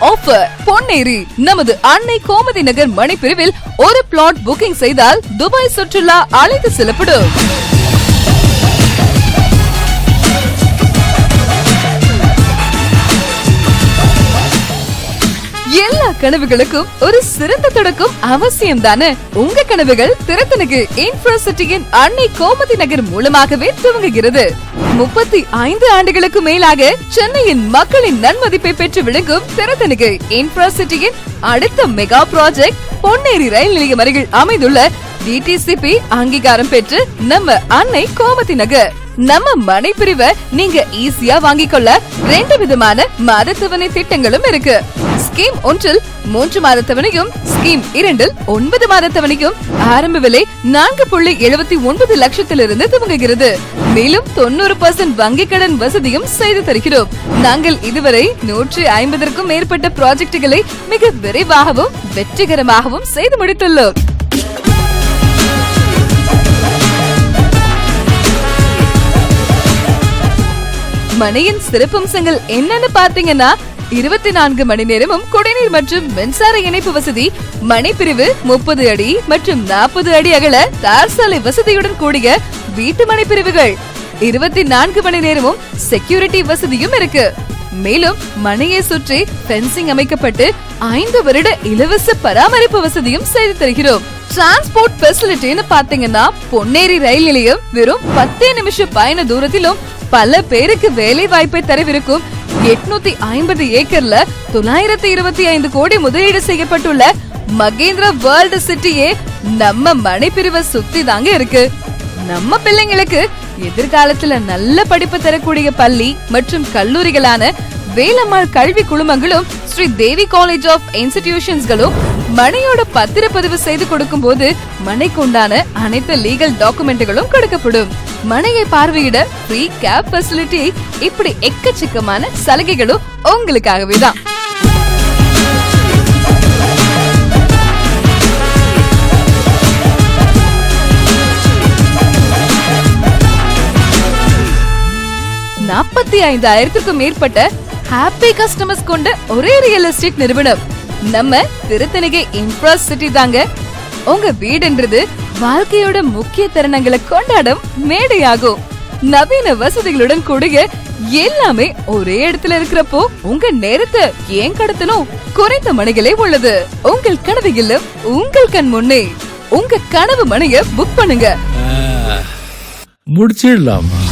Offer. Ponneri நமது அன்னை கோமதி நகர் மணிப்பிரிவில் ஒரு பிளாட் புக்கிங் செய்தால் துபாய் சுற்றுலா அழைத்து செல்லப்படும். எல்லா கனவுகளுக்கும் ஒரு சிறந்த தொடக்கம் அவசியம் தானே. உங்க கனவுகள் திறத்தனுக்கு இன்ஃப்ராசிட்டியின் அன்னை கோமதி நகர் மூலமாகவே துவங்குகிறது. 35 ஆண்டுகளுக்கு மேலாக சென்னையின் மக்களின் நன்மதிப்பை பெற்று விளங்கும் திறத்தனுக்கு இன்ஃப்ராசிட்டியின் அடுத்த மெகா ப்ராஜெக்ட் பொன்னேரி ரயில் நிலையம் அருகில் அமைந்துள்ள டிடிசிபி அங்கீகாரம் பெற்று நம்ம அன்னை கோமதி நகர். நம்ம மனைப்பிரிவை நீங்க ஈஸியா வாங்கிக் கொள்ள 2 விதமான மாதத்தவணை திட்டங்களும் இருக்கு. ஸ்கீம் 1 3 மாதத்தவணையும், ஸ்கீம் 2 9 மாதத்தவணையும். ஆரம்ப விலை 4.79 லட்சத்திலிருந்து துவங்குகிறது. மேலும் 90% வங்கி கடன் வசதியும் செய்து தருகிறோம். நாங்கள் இதுவரை 150க்கும் மேற்பட்ட ப்ராஜெக்டுகளை மிக விரைவாகவும் வெற்றிகரமாகவும் செய்து முடித்துள்ளோம். மனையின் சிறப்பம்சங்கள் என்னன்னு பாத்தீங்கன்னா, 24 மணி நேரமும் குடிநீர் மற்றும் மின்சார இணைப்பு வசதி, மனைப்பிரிவு 30 அடி மற்றும் 40 அடி அகல தார் சாலை வசதியுடன் கூடிய வீட்டு மனைப்பிரிவுகள், 24 மணி நேரமும் செக்யூரிட்டி வசதியும் இருக்கு. மேலும் மனையை சுற்றி பென்சிங் அமைக்கப்பட்டு 5 வருட இலவச பராமரிப்பு வசதியும் செய்து தருகிறோம். டிரான்ஸ்போர்ட் ஃபெசிலிட்டின்னு பாத்தீங்கன்னா, பொன்னேரி ரயில் நிலையம் வெறும் 10 நிமிஷ பயண தூரத்திலும் பல பேருக்கு வேலை வாய்ப்பை தரவிருக்கும் 850 ஏக்கர்ல 925 கோடி முதலீடு செய்யப்பட்டுள்ள மகேந்திரா வேர்ல்ட் சிட்டியே நம்ம மனைப்பிரிவை சுத்தி தாங்க இருக்கு. நம்ம பிள்ளைங்களுக்கு எதிர்காலத்துல நல்ல படிப்பு தரக்கூடிய பள்ளி மற்றும் கல்லூரிகளான வேலம்மாள் கல்வி குழுமங்களும், ஸ்ரீ தேவி காலேஜ் ஆஃப் இன்ஸ்டிடியூஷன்ஸ்களும் மனையோட பத்திரப்பதிவு செய்து கொடுக்கும் போது மனைக்கு உண்டான அனைத்து லீகல் டாக்குமெண்ட்களும் கொடுக்கப்படும். மனையை பார்வையிட ஃப்ரீ கேப் ஃபெசிலிட்டி, இப்படி எக்கச்சக்கமான சலுகைகளும் உங்களுக்காகவே தான். $45,000க்கும் மேற்பட்ட ஹாப்பி கஸ்டமர்ஸ் கொண்ட ஒரே ரியல் எஸ்டேட் நிறுவனம் நம்ம திருத்தணிகை இன்ஃப்ராசிட்டி தாங்க. உங்க வீடுன்றது வாழ்க்கையோட முக்கிய தருணங்களை கொண்டாடும் மேடையாகும். நவீன வசதிகளுடன் கூடிய எல்லாமே ஒரே இடத்துல இருக்கிறப்போ உங்க நேரத்தை ஏன் கடத்தணும்? குறைந்த மனைகளே உள்ளது. உங்கள் கனவு இல்லம் உங்கள் கண் முன்னே. உங்க கனவு மனைய புக் பண்ணுங்க. முடிச்சிடலாமா?